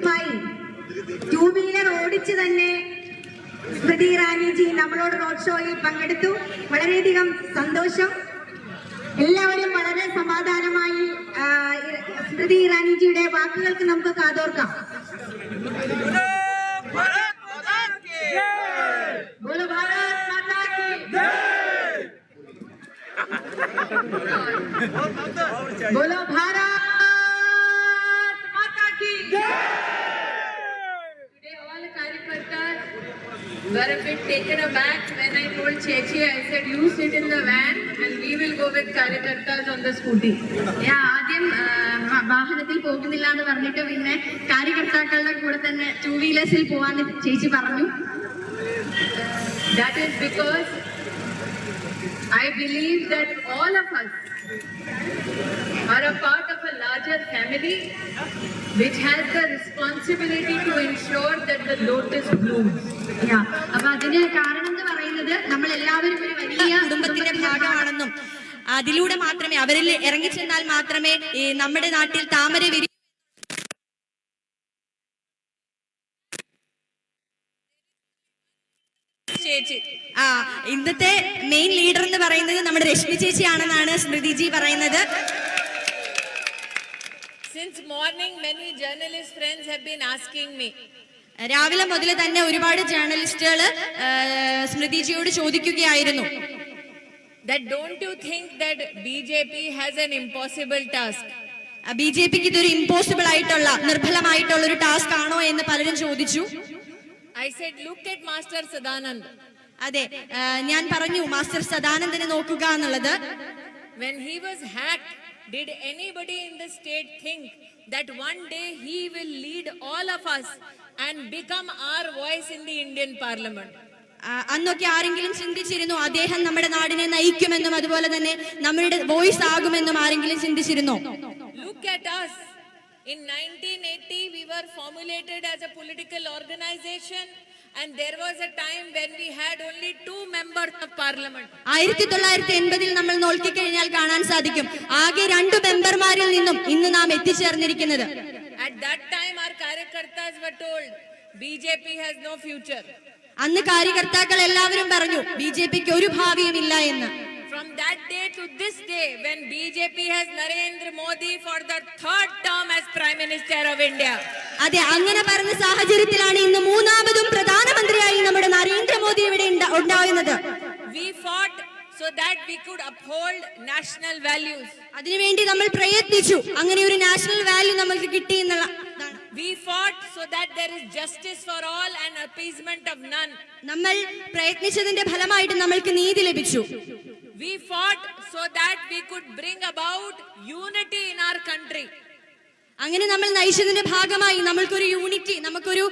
മായി two wheeler ഓടിച്ച് തന്നെ സ്മൃതി ഇറാനിജി നമ്മളോട് റോഡ് ഷോയിൽ പങ്കെടുത്തു. വളരെയധികം സന്തോഷം. എല്ലാവരും വളരെ സമാധാനമായി സ്മൃതി ഇറാനിജിയുടെ വാക്കുകൾക്ക് നമുക്ക് കാതോർക്കാം. ബോലോ ഭാരത് മാതാ കി ജയ്. ബോലോ ഭാരത് മാതാ കി ജയ്. Were a bit taken aback when I told Chechi, I said, you sit in the van and we will go with Karyakartas on the scooty. ആദ്യം വാഹനത്തിൽ പോകുന്നില്ല എന്ന് പറഞ്ഞിട്ട് പിന്നെ കാര്യകർത്താക്കളുടെ കൂടെ തന്നെ ടൂ വീലേഴ്സിൽ പോവാന്ന് ചേച്ചി പറഞ്ഞു. That is because I believe that all of us are a part of a larger family which has the responsibility to ensure that the lotus blooms. അപ്പൊ അതിന് കാരണം എന്ന് പറയുന്നത് നമ്മൾ എല്ലാവരും ഒരു വലിയ കുടുംബത്തിന്റെ ഭാഗമാണെന്നും അതിലൂടെ മാത്രമേ അവരിൽ ഇറങ്ങിച്ചെന്നാൽ മാത്രമേ നമ്മുടെ നാട്ടിൽ താമര വിരി ഇന്നത്തെ മെയിൻ ലീഡർ എന്ന് പറയുന്നത് നമ്മുടെ രശ്മി ചേച്ചിയാണെന്നാണ് സ്മൃതിജി പറയുന്നത്. Since morning, many journalist friends have been asking me. രാവിലെ മുതൽ തന്നെ ഒരുപാട് ജേർണലിസ്റ്റുകൾ സ്മൃതിജിയോട് ചോദിക്കുകയായിരുന്നു, that don't you think that BJP has an impossible task? ബിജെപിക്ക് ഇതൊരു ഇമ്പോസിബിൾ ആയിട്ടുള്ള നിർബലമായിട്ടുള്ള ഒരു ടാസ്ക് ആണോ എന്ന് പലരും ചോദിച്ചു. I said, look at Master Sadanand. അതെ, ഞാൻ പറഞ്ഞു മാസ്റ്റർ സദാനന്ദനെ നോക്കുക എന്നുള്ളത്. When he was hacked, did anybody in the state think that one day he will lead all of us and become our voice in the Indian Parliament? അന്നൊക്കെ ആരെങ്കിലും ചിന്തിച്ചിരുന്നു അദ്ദേഹം നമ്മുടെ നാടിനെ നയിക്കുമെന്നും അതുപോലെ തന്നെ നമ്മുടെ വോയിസ് ആകുമെന്നും ആരെങ്കിലും ചിന്തിച്ചിരുന്നോ? Look at us. In 1980, we were formulated as a political organization and there was a time when we had only 2 members of parliament. 1980 നമ്മൾ നോക്കിക്കഴിഞ്ഞാൽ കാണാൻ സാധിക്കും ആകെ 2 മെമ്പർമാരിൽ നിന്നും ഇന്ന് നാം എത്തിച്ചേർന്നിരിക്കുന്നത്. At that time our Karyakartas were told BJP has no future. അന്ന് കാര്യകർത്താക്കൾ എല്ലാവരും പറഞ്ഞു ബിജെപിക്ക് ഒരു ഭാവിയുമില്ല എന്ന്. From that day to this day, when BJP has Narendra Modi for the 3rd term as Prime Minister of India. അതെ, അങ്ങനെ പറഞ്ഞ സാഹചര്യത്തിലാണ് ഇന്ന് മൂന്നാമതും പ്രധാനമന്ത്രിയായി നമ്മുടെ നരേന്ദ്രമോദി ഇവിടെ ഉണ്ടാകുന്നത്. We fought so that we could uphold national values. അതിനുവേണ്ടി നമ്മൾ പ്രയത്നിച്ചു, അങ്ങനെ ഒരു നാഷണൽ വാല്യൂ നമുക്ക് കിട്ടി എന്നുള്ള. We fought so that there is justice for all and appeasement of none. നമ്മൾ പ്രയത്നിച്ചതിന്റെ ഫലമായിട്ട് നമ്മൾക്ക് നീതി ലഭിച്ചു. We fought so that we could bring about unity in our country. അങ്ങനെ നമ്മൾ നയിച്ചതിന്റെ ഭാഗമായി നമ്മൾക്കൊരു യൂണിറ്റി, നമുക്കൊരു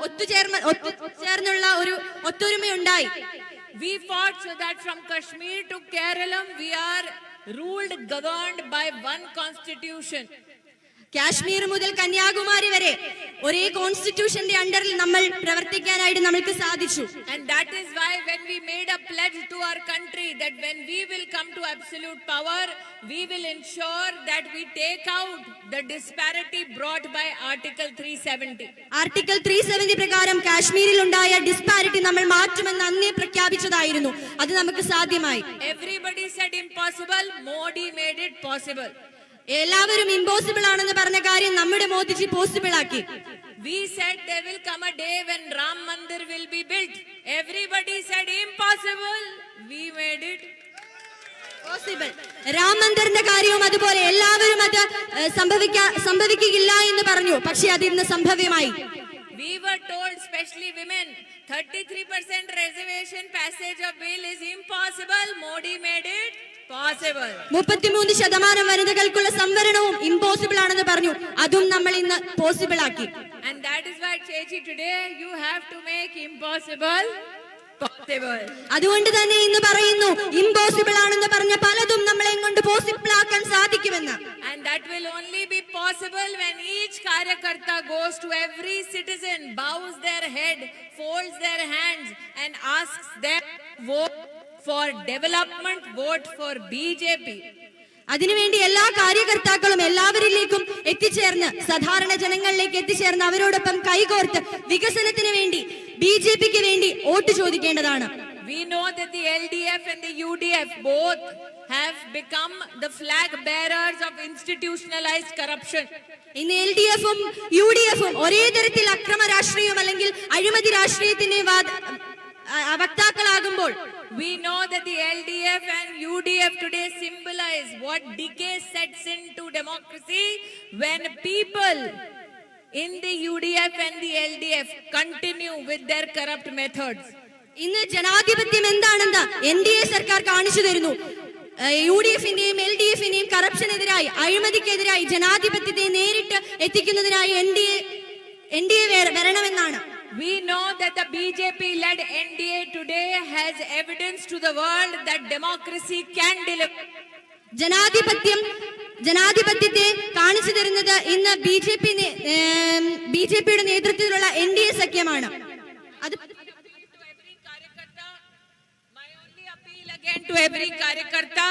ഒത്തുചേർന്നുള്ള ഒരു ഒത്തൊരുമയുണ്ടായി. We fought so that from Kashmir to Kerala we are ruled, governed by one constitution. Kashmir മുതൽ കന്യാകുമാരി വരെ ഒരേ കോൺസ്റ്റിറ്റ്യൂഷന്റെ അണ്ടറിൽ നമ്മൾ പ്രവർത്തിക്കാനായിട്ട് നമുക്ക് സാധിച്ചു. And that is why when we made a pledge to our country that when we will come to absolute power, we will ensure that we take out the disparity brought by Article 370. Article 370 പ്രകാരം കാശ്മീരിൽ ഉണ്ടായ disparity നമ്മൾ മാറ്റുമെന്ന് അന്നേ പ്രഖ്യാപിച്ചതായിരുന്നു. അത് നമുക്ക് സാധ്യമായി. Everybody said impossible, Modi made it possible. എല്ലാവരും ഇമ്പോസിബിൾ ആണെന്ന് പറഞ്ഞ കാര്യം നമ്മുടെ മോദിജി പോസിബിൾ ആക്കി. We said there will come a day when Ram Mandir will be built. Everybody said impossible. We made it possible. Ram മന്ദിറിന്റെ കാര്യവും അതുപോലെ എല്ലാവരും അത് സംഭവിക്കില്ല എന്ന് പറഞ്ഞു, പക്ഷെ അത് ഇന്ന് സംഭവ്യമായി. We were told, especially women, 33% reservation passage of bill is impossible. Modi made it possible. 33% വനിതകൾക്കുള്ള സംവരണവും impossible ആണെന്ന് പറഞ്ഞു, അതും നമ്മൾ ഇന്ന് പോസിബിൾ ആക്കി. And that is why Chechi, today you have to make impossible possible. അതുകൊണ്ട് തന്നെ ഇന്ന് പറയുന്നു ഇമ്പോസിബിൾ ആണെന്ന് പറഞ്ഞ പലതും നമ്മളെ കൊണ്ട് പോസിബിൾ ആക്കാൻ സാധിക്കുമെന്ന്. And that will only be possible when each Karyakarta goes to every citizen, bows their head, folds their hands and asks them vote for development, vote for BJP. അതിനുവേണ്ടി എല്ലാ കാര്യകർത്താക്കളും എല്ലാവരിലേക്കും എത്തിച്ചേർന്ന് സാധാരണ ജനങ്ങളിലേക്ക് എത്തിച്ചേർന്ന് അവരോടൊപ്പം കൈകോർത്ത് വികസനത്തിന് വേണ്ടി ബിജെപിക്ക് വേണ്ടി vote ചോദിക്കേണ്ടതാണ്. We know that the LDF and the UDF both have become the flag bearers of institutionalized corruption. ഇന്ന് LDF-ഉം UDF-ഉം ഒരേ തരത്തിൽ അക്രമ രാഷ്ട്രീയം അല്ലെങ്കിൽ അഴിമതി രാഷ്ട്രീയത്തിന്റെ വക്താക്കളാകുമ്പോൾ we know that the LDF and UDF today symbolize what decay sets into democracy when people in the UDF and the LDF continue with their corrupt methods. ഇന്ന് ജനാധിപത്യം എന്താണെന്ന് NDA സർക്കാർ കാണിച്ചു തരുന്നു. UDF-ന്റെയും LDF-ന്റെയും കറപ്ഷനെതിരായി അഴിമതിക്കെതിരായി ജനാധിപത്യത്തെ നേരിട്ട് എത്തിക്കുന്നതിനായി NDA വരണമെന്നാണ്. We know that the BJP-led NDA today has evidence to the world that democracy can deliver. ജനാധിപത്യത്തെ കാണിച്ചു തരുന്നത് ഇന്ന് ബിജെപിയുടെ നേതൃത്വത്തിലുള്ള NDA സഖ്യമാണ്. To every karyakarta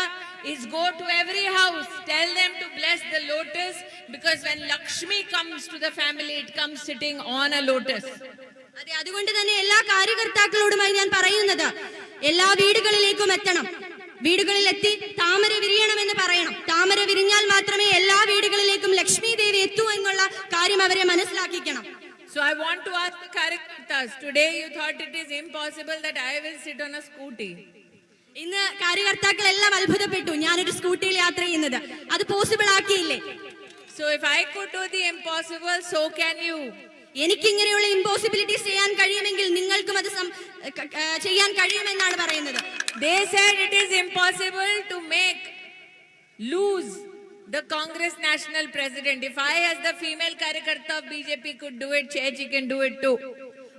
is go to every house, tell them to bless the lotus, because when Lakshmi comes to the family, it comes sitting on a lotus. അതെ, അതുകൊണ്ട് തന്നെ എല്ലാ കാര്യകർത്താക്കളോടുമായി ഞാൻ പറയുന്നത് എല്ലാ വീടുകളിലേക്കും എത്തണം. വീടുകളിൽ എത്തി താമര വിരിയണമെന്ന് പറയണം. താമര വിരിഞ്ഞാൽ മാത്രമേ എല്ലാ വീടുകളിലേക്കും ലക്ഷ്മി ദേവി എത്തൂ എന്നുള്ള കാര്യം അവരെ മനസ്സിലാക്കിക്കണം. So I want to ask the karyakartas, today you thought it is impossible that I will sit on a scooty. ഇന്ന് കാര്യകർത്താക്കളെല്ലാം അത്ഭുതപ്പെട്ടു ഞാനൊരു സ്കൂട്ടിയിൽ യാത്ര ചെയ്യുന്നത്. അത് possible ആക്കിയില്ലേ? So if I could do the impossible, so can you. എനിക്ക് ഇങ്ങനെയുള്ള ഇമ്പോസിബിലിറ്റീസ് ചെയ്യാൻ കഴിയുമെങ്കിൽ നിങ്ങൾക്കും അത് ചെയ്യാൻ കഴിയുമെന്നാണ് പറയുന്നത്. They said it is impossible to make lose the Congress national president. If I as the female karyakarta of BJP could do it, Chechi can do it too.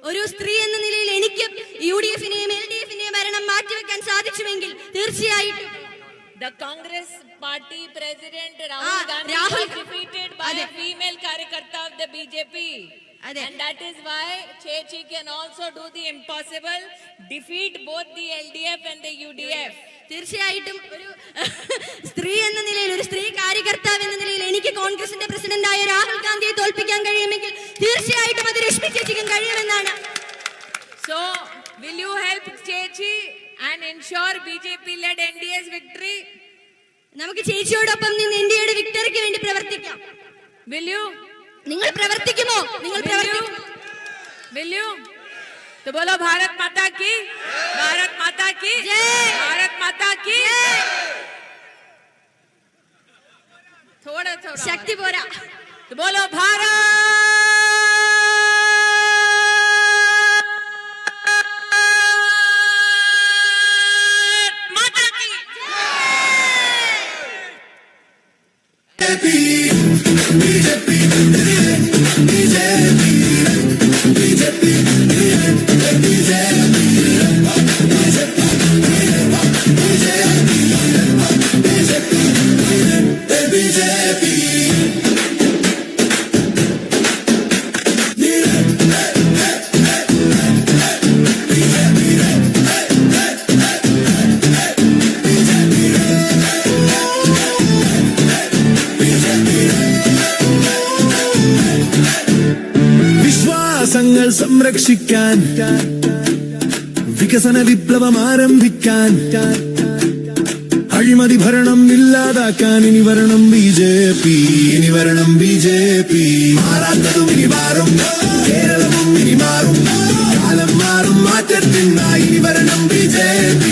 ഒരു സ്ത്രീ എന്ന നിലയിൽ എനിക്ക് UDF-നെയും LDF-നെയും ഭരണം മാറ്റിവെക്കാൻ സാധിച്ചുവെങ്കിൽ തീർച്ചയായിട്ടും the Congress party president Rahul Gandhi was defeated by a female karyakarta of the BJP. And that is why Chechi can also do the impossible, defeat both the LDF and the UDF. തീർച്ചയായിട്ടും ഒരു സ്ത്രീ എന്ന നിലയിൽ ഒരു സ്ത്രീ കാര്യകർത്താവ് എന്ന നിലയിൽ എനിക്ക് കോൺഗ്രസിന്റെ പ്രസിഡന്റായ രാഹുൽ ഗാന്ധിയെ തോൽപ്പിക്കാൻ കഴിയുമെങ്കിൽ തീർച്ചയായിട്ടും അത് രശ്മി ചേച്ചിക്കും കഴിയുമെന്നാണ്. So will you help Chechi and ensure BJP-led NDA's victory? നമുക്ക് ചേച്ചിയോടൊപ്പം നിന്ന് ഇന്ത്യയുടെ വിക്ടറിക്ക് വേണ്ടി പ്രവർത്തിക്കാം. Will you? നിങ്ങൾ പ്രവർത്തിക്കുമോ? നിങ്ങൾ പ്രവർത്തിക്കും. Will you? तो बोलो भारत माता की, भारत माता की जय, भारत माता की जय. थोड़ा थोड़ा ശക്തി പോരാ. तो बोलो भारत माता की വിശ്വാസങ്ങൾ സംരക്ഷിക്കാൻ വികസന വിപ്ലവം ആരംഭിക്കാൻ അഴിമതി ഭരണം ഇല്ലാതാക്കാൻ ഇനി വരണം BJP, ഇനി വരണം BJP. മാറാത്തതും ഇനി മാറും, കേരളവും ഇനി മാറും, കാലം മാറും മാറ്റത്തിനായി ഇനി വരണം BJP.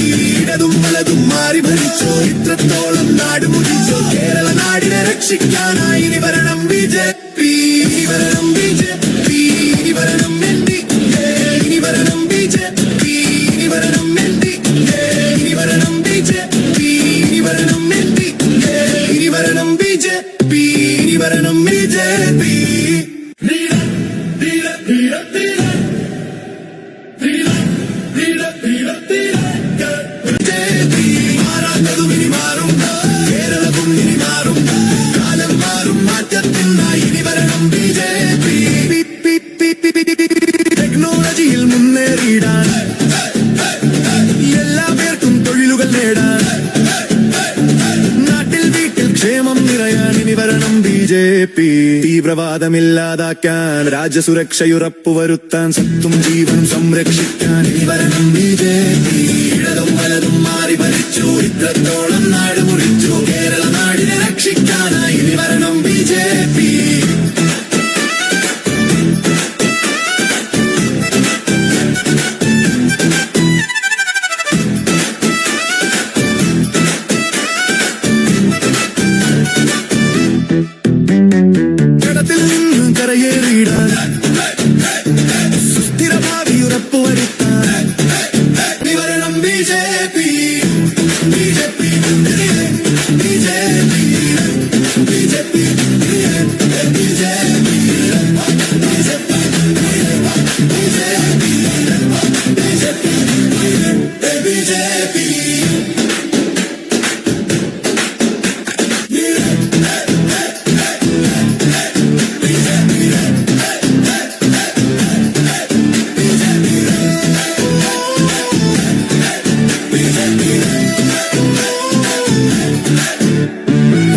ഇടതും വലതും മാറി ഭരിച്ചോ, ഇത്രത്തോളം നാട് മുടിച്ചോ, കേരള നാടിനെ രക്ഷിക്കാനായി ഇനി വരണം BJP, ഇനി വരണം BJP, ഇനി വരണം NDA, ഇനി വരണം BJP, ഇനി വരണം NDA, ഇനി വരണം BJP, ഇനി വരണം NDA, ഇനി വരണം BJP, ഇനി വരണം BJP. മാറാത്തതും ഇനി മാറും, കേരളവും ഇനി മാറും, കാലം മാറും മാറ്റത്തിനായി ഇനി വരണം BJP. ടെക്നോളജിയിൽ മുന്നേറിയിടാൻ എല്ലാ പേർക്കും തൊഴിലുകൾ നേടാൻ നാട്ടിൽ വീട്ടിൽ തീവ്രവാദമില്ലാതാക്കാൻ രാജ്യസുരക്ഷയുറപ്പുവരുത്താൻ സ്വത്തും ജീവനും സംരക്ഷിക്കാൻ ഇനി വരണം BJP. ഇടതും വലതും മാറി ഭരിച്ചു ഇത്രത്തോളം നാട് മുറിച്ചു കേരള നാടിനെ രക്ഷിക്കാനായി ഇനി വരണം BJP. കടത്തിൽ നിന്നും കരയേറിയിടാൻ സുസ്ഥിര ഭാവി ഉറപ്പുവരുത്താൻ ഇനി വരണം BJP. BJP BJP BJP BJP.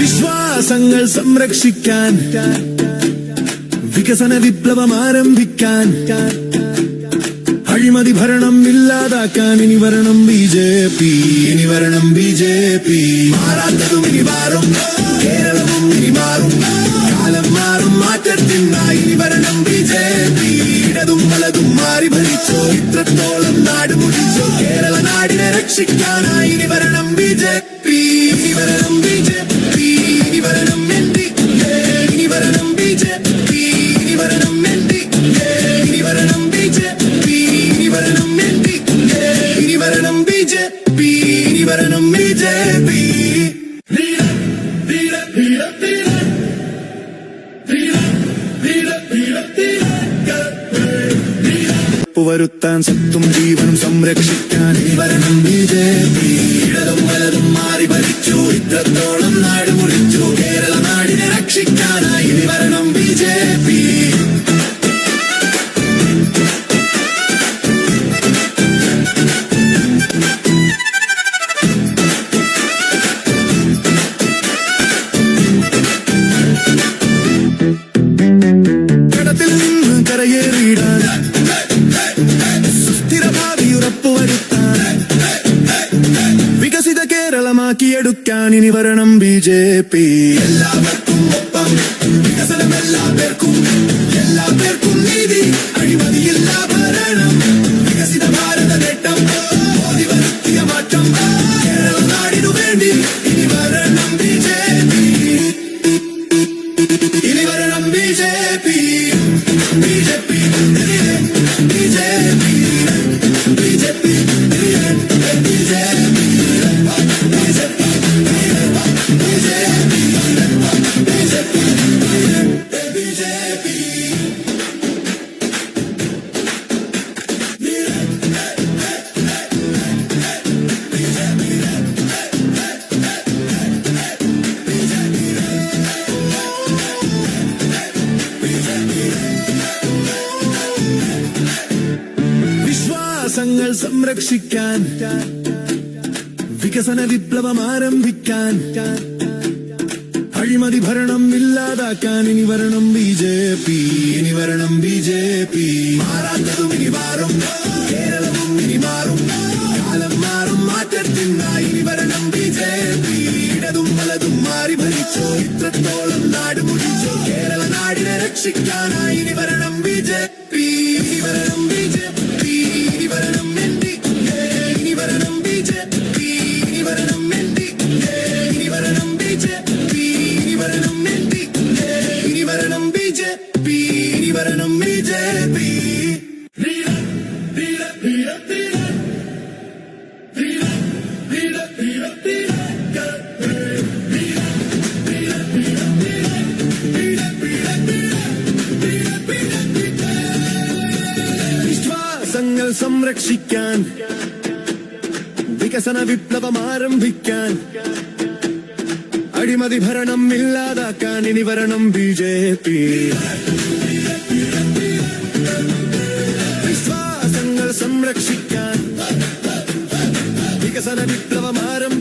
വിശ്വാസങ്ങൾ സംരക്ഷിക്കാൻ വികസന വിപ്ലവം ആരംഭിക്കാൻ അഴിമതി ഭരണം ഇല്ലാതാക്കാൻ ഇനി വരണം BJP. ഇനി വരണം BJP. മാറാത്തതും ഇനി മാറും കേരളവും ഇനി മാറും കാലം മാറും മാറ്റത്തിനായി ഇനി വരണം BJP. ഇടതും വലതും മാറി ഭരിച്ചോ ഇത്രത്തോളം നാട് മുടിച്ചോ കേരള നാടിനെ രക്ഷിക്കാനായി ഇനി വരണം BJP. ഇനി വരണം BJP. ഇനി വരണം NDA. ഇനി വരണം BJP. ഇനി വരണം NDA. ഇനി വരണം BJP. ഇനി വരണം NDA. ഇനി വരണം BJP. ഇനി വരണം BJP. വരുത്താൻ സ്വത്തും ജീവനും സംരക്ഷിക്കാൻ ഇനി വരണം BJP. ഇടതും വലതും മാറി ഭരിച്ചു ഇത്രത്തോളം നാട് മുറിച്ചു കേരള നാടിനെ രക്ഷിക്കാനായി ഇനി വരണം BJP. കടത്തിൽ നിന്ന് കരയേറിയിടാൻ സുസ്ഥിര ഭാവി ഉറപ്പുവരുത്താൻ വികസിത കേരളമാക്കിയെടുക്കാൻ ഇനി വരണം BJP. എല്ലാവർക്കും ഒപ്പം വികസനം എല്ലാ പേർക്കും നീതി അഴിമതിയില്ല ഭരണം വികസിത ഭാരത നേട്ടം മോദി വരുത്തിയ മാറ്റം കേരള നാടിനു വേണ്ടി ഇനി വരണം BJP. ഇനി വരണം BJP. BJP BJP BJP വിശ്വാസങ്ങൾ സംരക്ഷിക്കാൻ വികസന വിപ്ലവം ആരംഭിക്കാൻ അഴിമതി ഭരണം ഇല്ലാതാക്കാൻ ഇനി വരണം BJP. ഇനി വരണം BJP. മാറാത്തതും ഇനി മാറും കേരളവും ഇനി മാറും കാലം മാറും മാറ്റത്തിനായി ഇനി വരണം BJP. ഇടതും വലതും മാറി ഭരിച്ചോ ഇത്രത്തോളം നാട് മുടിച്ചോ കേരള നാടിനെ രക്ഷിക്കാനായി ഇനി വരണം BJP. ഇനി വരണം BJP. ഇനി വരണം NDA. ഇനി വരണം BJP. ഇനി വരണം NDA. ഇനി വരണം BJP. ഇനി വരണം NDA. ഇനി വരണം BJP. ഇനി വരണം BJP. വിശ്വാസങ്ങൾ സംരക്ഷിക്കാൻ വികസന വിപ്ലവം ആരംഭിക്കാൻ അഴിമതി ഭരണം ഇല്ലാതാക്കാൻ ഇനി വരണം BJP. വിശ്വാസങ്ങൾ സംരക്ഷിക്കാൻ വികസന വിപ്ലവം ആരംഭിക്കാൻ